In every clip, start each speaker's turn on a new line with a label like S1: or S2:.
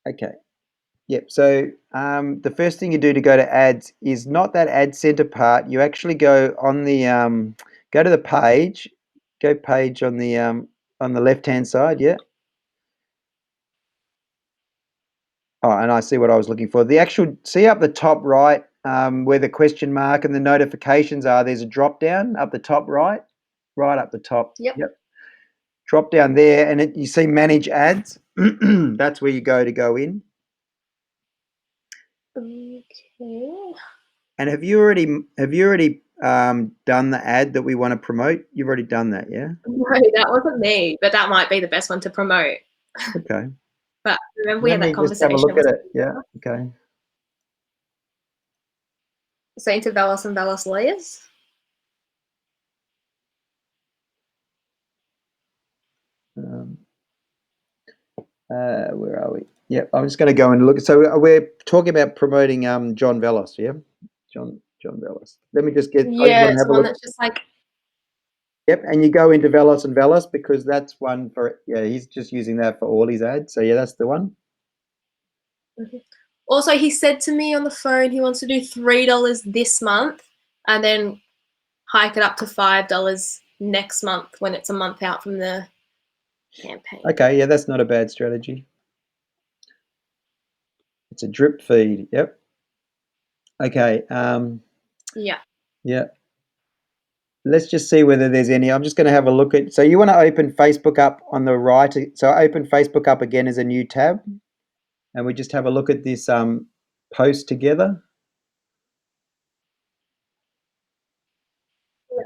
S1: Okay. Yep. So the first thing you do to go to ads is not that ad center part. You actually go on the go to the page, go page on the left hand side. Yeah. Oh, and I see what I was looking for. The actual see up the top right where the question mark and the notifications are. There's a drop down up the top right, right up the top.
S2: Yep.
S1: Yep. Drop down there, and you see manage ads. That's where you go in.
S2: Okay.
S1: And have you already done the ad that we want to promote? You've already done that, yeah?
S2: No, that wasn't me, but that might be the best one to promote.
S1: Okay.
S2: But remember we
S1: Let
S2: had
S1: me
S2: that
S1: just have a
S2: conversation.
S1: look at it. Yeah. Okay.
S2: Saying to Velos and Velos lawyers.
S1: Um, where are we? Yeah, I'm just going to go and look. So we're talking about promoting John Velos, yeah? John Velos. Let me just get. I just
S2: Yeah,
S1: want to
S2: it's
S1: have a
S2: one
S1: look.
S2: that's just like.
S1: Yep, and you go into Velos and Velos because that's one for. Yeah, he's just using that for all his ads. So yeah, that's the one.
S2: Also, he said to me on the phone he wants to do $3 this month, and then hike it up to $5 next month when it's a month out from the campaign.
S1: Okay, yeah, that's not a bad strategy. It's a drip feed. Yep. Okay.
S2: Yeah.
S1: Yeah. Let's just see whether there's any. I'm just going to have a look at. So you want to open Facebook up on the right. So open Facebook up again as a new tab, and we just have a look at this post together.
S2: Yeah.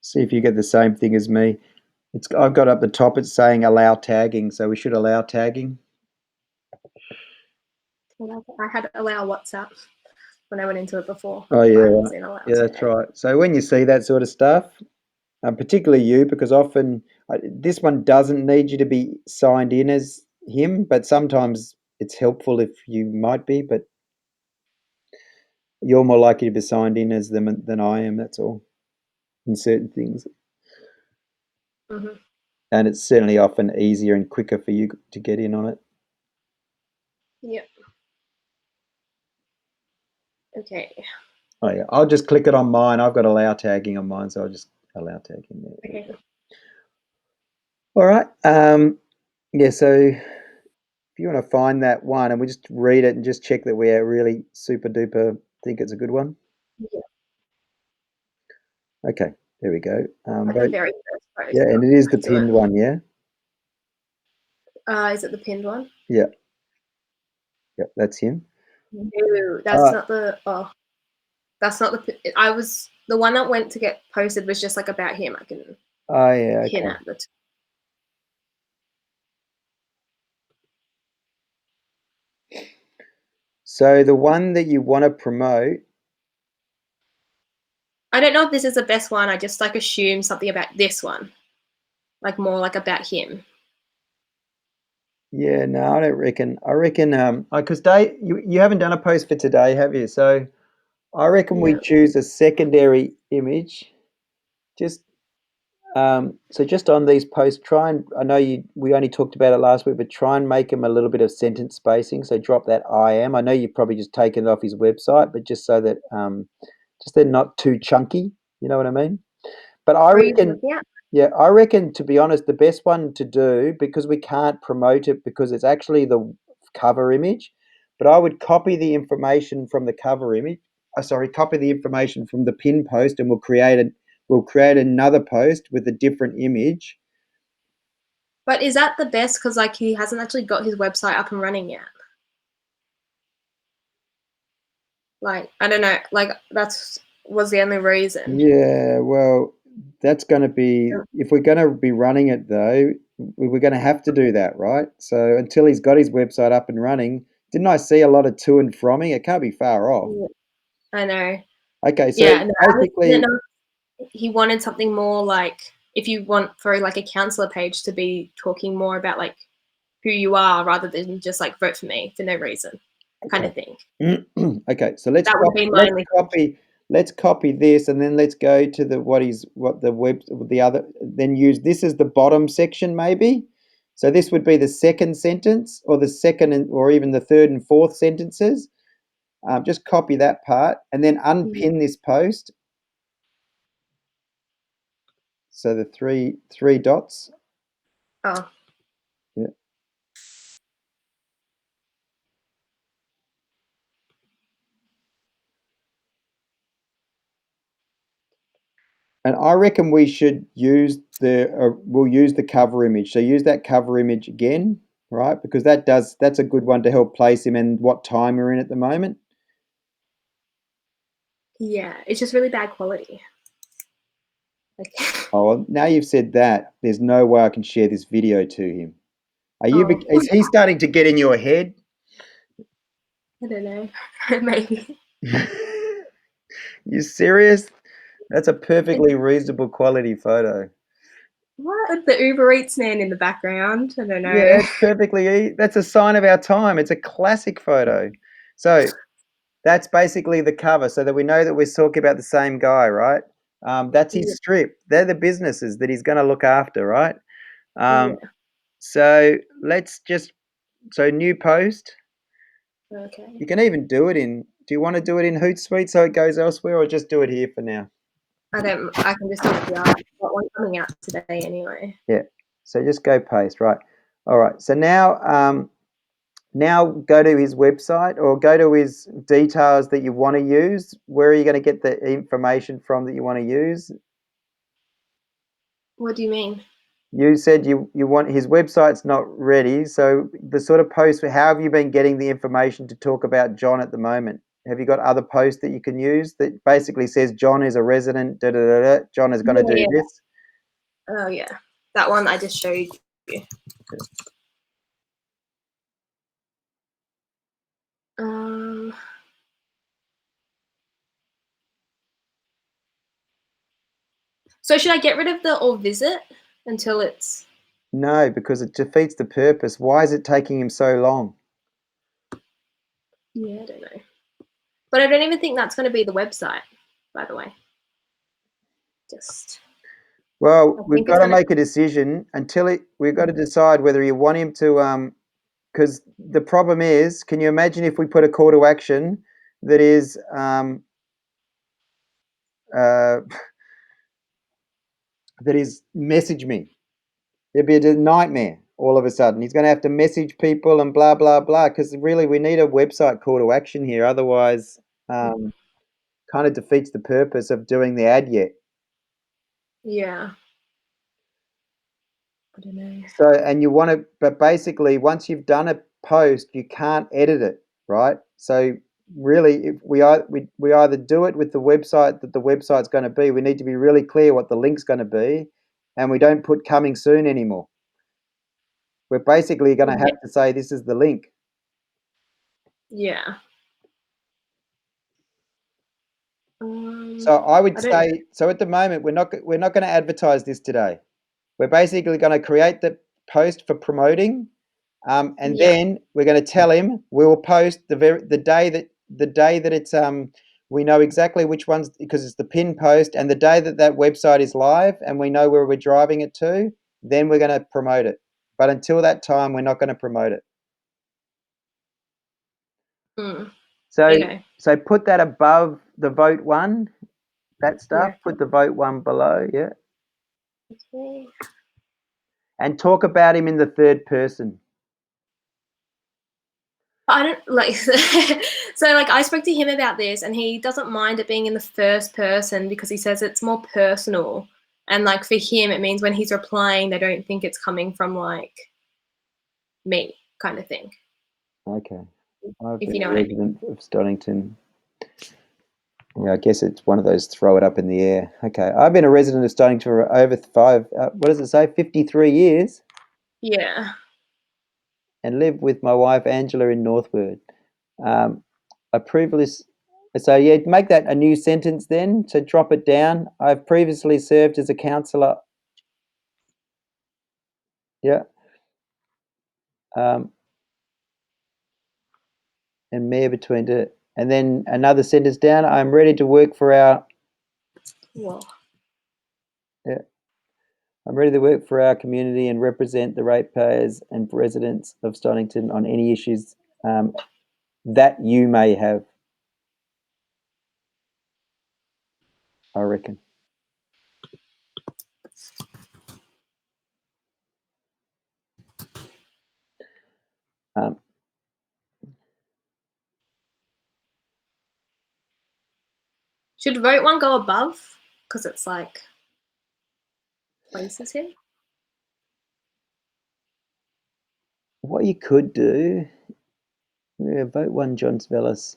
S1: See if you get the same thing as me. I've got up the top. It's saying allow tagging, so we should allow tagging.
S2: I had to allow WhatsApp when I went into it before.
S1: Oh
S2: I
S1: yeah,
S2: haven't
S1: right.
S2: seen allow
S1: Yeah, that's
S2: today.
S1: right. So when you see that sort of stuff, particularly you, because often this one doesn't need you to be signed in as him, but sometimes it's helpful if you might be, but you're more likely to be signed in as them than I am, that's all, in certain things.
S2: Mm-hmm.
S1: And it's certainly often easier and quicker for you to get in on it.
S2: Yep. Okay.
S1: Oh yeah, I'll just click it on mine. I've got allow tagging on mine, so I'll just allow tagging there.
S2: Okay.
S1: All right. Yeah, so if you want to find that one and we just read it and just check that we are really super duper think it's a good one.
S2: Yeah.
S1: Okay, there we go.
S2: Like the very first post.
S1: Yeah, and it is the
S2: Do it.
S1: pinned one, yeah?
S2: Is it the pinned one?
S1: Yeah, yeah, that's him.
S2: No, that's
S1: Uh,
S2: not the. Oh, that's not the. I was the one that went to get posted was just like about him. I can
S1: oh, yeah,
S2: pin
S1: okay.
S2: at the.
S1: So the one that you want to promote.
S2: I don't know if this is the best one. I just like assume something about this one, like more like about him.
S1: Yeah, no, I don't reckon. I reckon, because Dave, you haven't done a post for today, have you? So I reckon we
S2: No.
S1: choose a secondary image. Just so just on these posts, try and I know we only talked about it last week, but try and make them a little bit of sentence spacing. So drop that I am. I know you've probably just taken it off his website, but just so that just they're not too chunky. You know what I mean? But I
S2: What are you
S1: reckon,
S2: looking at?
S1: yeah, I reckon to be honest, the best one to do because we can't promote it because it's actually the cover image. But I would copy the information from the cover image. Sorry, copy the information from the pin post, and we'll create another post with a different image.
S2: But is that the best? Because like he hasn't actually got his website up and running yet. Like I don't know. Like that's was the only reason.
S1: Yeah, well, that's going to be if we're going to be running it though, we're going to have to do that, right? So until he's got his website up and running, didn't I see a lot of to and fromming? It can't be far off.
S2: Yeah, I know.
S1: Okay, so
S2: Yeah, no, I just didn't
S1: basically,
S2: know if he wanted something more like if you want for like a counselor page to be talking more about like who you are rather than just like vote for me for no reason kind
S1: okay.
S2: of thing.
S1: Okay, so let's
S2: That would have
S1: copy,
S2: been my only question.
S1: let's copy this and then let's go to then use this as the bottom section maybe. So this would be the second sentence or the or even the third and fourth sentences. Just copy that part and then
S2: Yeah.
S1: unpin this post. So the three dots.
S2: Oh,
S1: Yeah. And I reckon we should use we'll use the cover image. So use that cover image again, right? Because that's a good one to help place him and what time we're in at the moment.
S2: yeah. It's just really bad quality. Like,
S1: Oh, well, now you've said that, there's no way I can share this video to him.
S2: oh,
S1: Is he starting to get in your head?
S2: I don't know. Maybe.
S1: You serious? That's a perfectly reasonable quality photo.
S2: What? The Uber Eats man in the background? I don't
S1: Yeah,
S2: know.
S1: it's that's a sign of our time. It's a classic photo. So that's basically the cover so that we know that we're talking about the same guy, right? That's his
S2: Yeah.
S1: strip. They're the businesses that he's going to look after, right? Um,
S2: Yeah.
S1: so new post.
S2: Okay.
S1: You can even do it do you want to do it in Hootsuite so it goes elsewhere or just do it here for now?
S2: I don't. I can just do it here. I've got one coming out today anyway.
S1: Yeah. So just go paste, right? All right. So now go to his website or go to his details that you want to use. Where are you going to get the information from that you want to use?
S2: What do you mean?
S1: You said you want his website's not ready. So the sort of post, how have you been getting the information to talk about John at the moment? Have you got other posts that you can use that basically says John is a resident, da, da, da, da, John is going to
S2: Yeah.
S1: do
S2: Yeah.
S1: this?
S2: Oh yeah. That one I just showed you. Um. So should I get rid of the or visit until it's?
S1: No, because it defeats the purpose. Why is it taking him so long?
S2: Yeah, I don't know. But I don't even think that's going to be the website. By the way, just I
S1: Well, we've
S2: think
S1: got
S2: it's
S1: to
S2: going to.
S1: make a decision we've got to decide whether you want him to because the problem is, can you imagine if we put a call to action that is uh, that is message me? It'd be a nightmare all of a sudden. He's going to have to message people and blah blah blah. Because really, we need a website call to action here. Otherwise, um, kind of defeats the purpose of doing the ad yet.
S2: Yeah. I don't know.
S1: So, and you want to, but basically, once you've done a post, you can't edit it, right? So, really, if we either do it with the website that the website's going to be, we need to be really clear what the link's going to be, and we don't put coming soon anymore. We're basically going to
S2: Yeah.
S1: have to say this is the link.
S2: Yeah.
S1: So I would
S2: I don't know.
S1: say, so at the moment, we're not going to advertise this today. We're basically going to create the post for promoting. And
S2: Yeah.
S1: then we're going to tell him we will post the day that it's we know exactly which ones because it's the pin post and the day that that website is live and we know where we're driving it to, then we're going to promote it. But until that time, we're not going to promote it.
S2: Mm.
S1: So
S2: Okay.
S1: so put that above the vote one, that stuff.
S2: Yeah.
S1: Put the vote one below, yeah,
S2: Okay.
S1: and talk about him in the third person.
S2: I don't like so like I spoke to him about this and he doesn't mind it being in the first person because he says it's more personal and like for him it means when he's replying they don't think it's coming from like me kind of thing.
S1: Okay. I've
S2: If
S1: been
S2: you
S1: a
S2: know what I mean.
S1: resident of Stonington. Yeah, I guess it's one of those throw it up in the air. Okay, I've been a resident of Stonington for over what does it say, 53 years,
S2: Yeah.
S1: and live with my wife Angela in Northwood. Um, I previously, so yeah, make that a new sentence then, so drop it down. I've previously served as a councillor. Yeah. Um, and mayor between it. And then another sentence down, I'm ready to work for our
S2: Whoa.
S1: yeah, I'm ready to work for our community and represent the ratepayers and residents of Stonington on any issues that you may have, I reckon. Um,
S2: Should vote one go above? Because it's like places here.
S1: what you could do, yeah, vote one John Velos.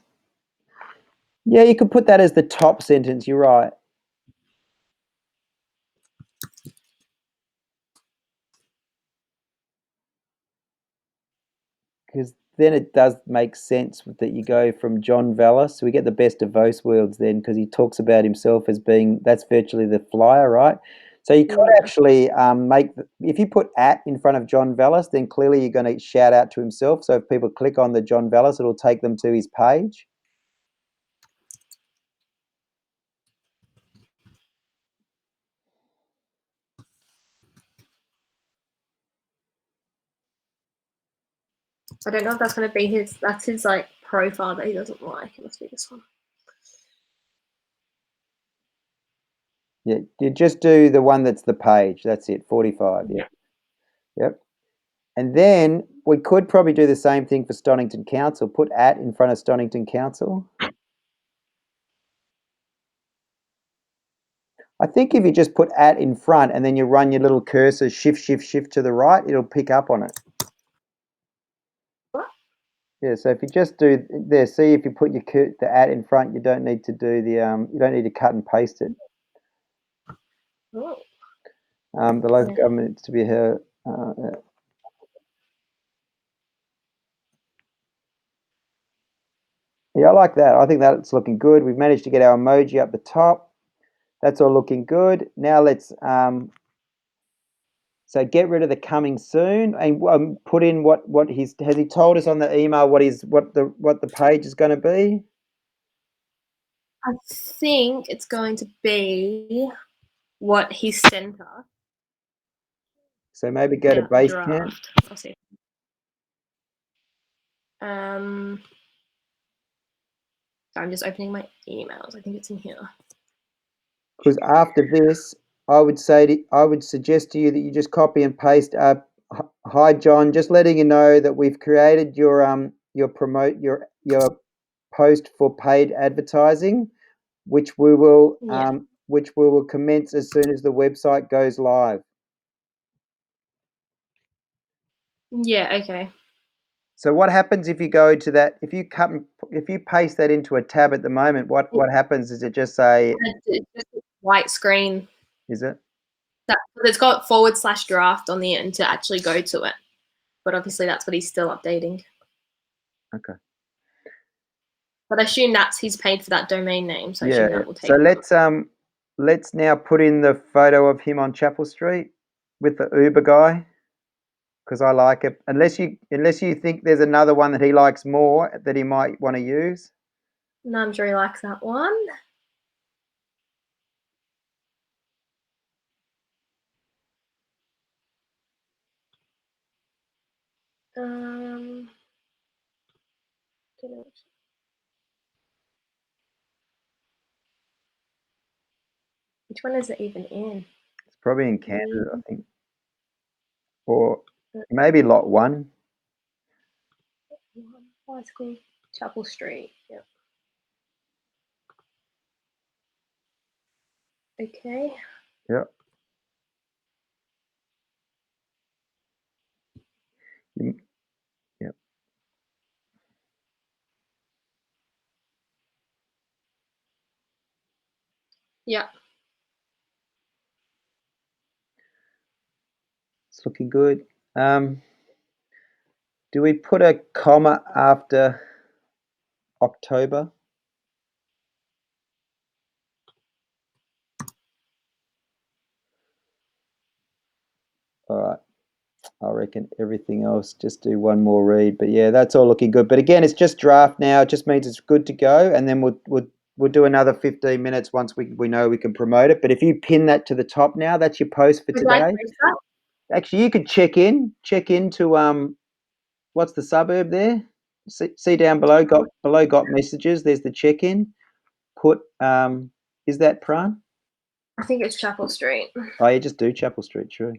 S1: Yeah, you could put that as the top sentence. You're right. Because then it does make sense that you go from John Vallis. So we get the best of both worlds then, because he talks about himself as being, that's virtually the flyer, right? So you could
S2: Yeah.
S1: actually if you put at in front of John Vallis, then clearly you're going to shout out to himself. So if people click on the John Vallis, it'll take them to his page.
S2: I don't know if that's going to be his. That's his like profile that he doesn't like. It must be this one.
S1: Yeah, you just do the one that's the page. That's it, 45. Yeah. Yep. And then we could probably do the same thing for Stonington Council. Put at in front of Stonington Council. I think if you just put at in front and then you run your little cursor shift, shift, shift to the right, it'll pick up on it.
S2: What?
S1: Yeah, so if you just do there, see if you put the at in front, you don't need to do the you don't need to cut and paste it.
S2: Oh.
S1: The local government is to be heard. Yeah, I like that. I think that's looking good. We've managed to get our emoji up the top. That's all looking good. Now let's so get rid of the coming soon and put in what he's has he told us on the email what the page is going to be.
S2: I think it's going to be what he sent us.
S1: So maybe go to
S2: Yeah, the
S1: Basecamp.
S2: draft. I'll see. I'm just opening my emails. I think it's in here.
S1: Because after this, I would suggest to you that you just copy and paste. Hi John, just letting you know that we've created your post for paid advertising, which we will commence as soon as the website goes live.
S2: Yeah. Okay.
S1: So what happens if you go to that? If you paste that into a tab at the moment, what happens? Is it just say?
S2: It's just a white screen.
S1: Is it?
S2: It's got /draft on the end to actually go to it. But obviously that's what he's still updating.
S1: Okay.
S2: But I assume that's he's paid for that domain name, so I
S1: Yeah.
S2: assume that will take.
S1: So let's now put in the photo of him on Chapel Street with the Uber guy, because I like it. Unless you think there's another one that he likes more that he might want to use.
S2: No, I'm sure he likes that one. Um, which one is it even in?
S1: It's probably in Canada, I think, or maybe lot 1.
S2: High School, Chapel Street. Yeah. Okay.
S1: Yep. Yep.
S2: Yeah.
S1: It's looking good. Do we put a comma after October? All right. I reckon everything else, just do one more read. But yeah, that's all looking good. But again, it's just draft now. It just means it's good to go, and then we'll do another 15 minutes once we know we can promote it. But if you pin that to the top now, that's your post for
S2: Would I
S1: today.
S2: post that?
S1: Actually, you could check into what's the suburb there? See down below, got messages. There's the check-in. Put is that Pran?
S2: I think it's Chapel Street.
S1: Oh, you just do Chapel Street, true.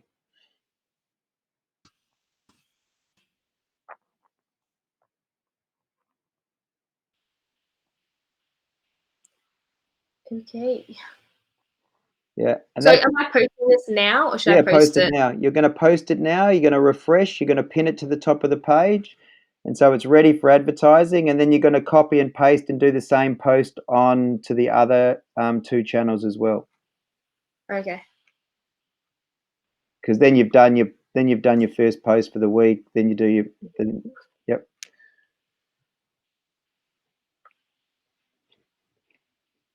S2: Okay.
S1: Yeah, and
S2: So
S1: that
S2: am I posting this now or should I
S1: yeah,
S2: post
S1: post it
S2: it?
S1: now. You're going to post it now. You're going to refresh. You're going to pin it to the top of the page, and so it's ready for advertising. And then you're going to copy and paste and do the same post on to the other two channels as well.
S2: Okay.
S1: Because then you've done your first post for the week. Then you do your yep.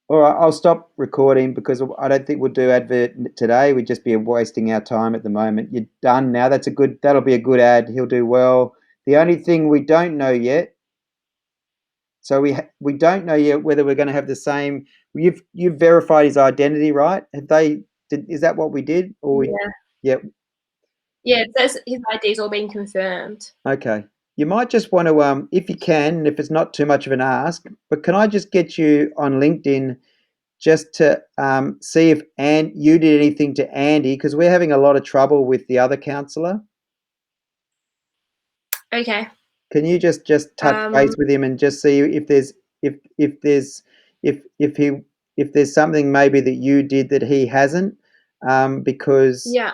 S1: All right, I'll stop recording because I don't think we'll do advert today. We'd just be wasting our time at the moment. You're done now. That'll be a good ad. He'll do well. The only thing we don't know yet, so we don't know yet whether we're going to have the same. You've verified his identity, right? Is that what we did?
S2: Yeah.
S1: Yeah.
S2: Yeah, it says his ID's all been confirmed.
S1: Okay. You might just want to, if you can, if it's not too much of an ask, but can I just get you on LinkedIn just to see if you did anything to Andy, because we're having a lot of trouble with the other counsellor.
S2: Okay.
S1: Can you just touch base with him and just see if there's if there's if he if there's something maybe that you did that he hasn't, because
S2: Yeah.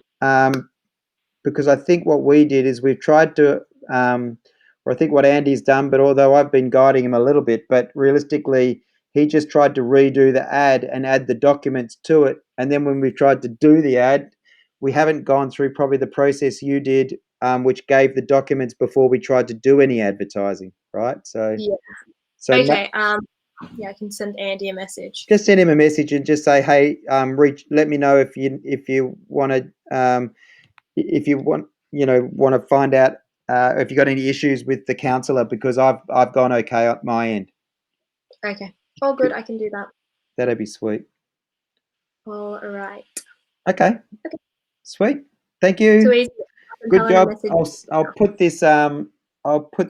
S1: because I think what we did is we've tried to, or I think what Andy's done, but although I've been guiding him a little bit, but realistically, he just tried to redo the ad and add the documents to it. And then when we've tried to do the ad, we haven't gone through probably the process you did, which gave the documents before we tried to do any advertising, right?
S2: Yeah.
S1: So
S2: Okay. Yeah, I can send Andy a message.
S1: just send him a message and just say, hey, let me know if you want to, if you want to find out if you got any issues with the counsellor, because I've gone okay at my end.
S2: Okay. All good. I can do that.
S1: That'd be sweet.
S2: All right.
S1: Okay.
S2: Okay.
S1: Sweet. Thank
S2: Too
S1: you.
S2: easy. I can
S1: Good
S2: tell him a
S1: job.
S2: message.
S1: I'll put this I'll put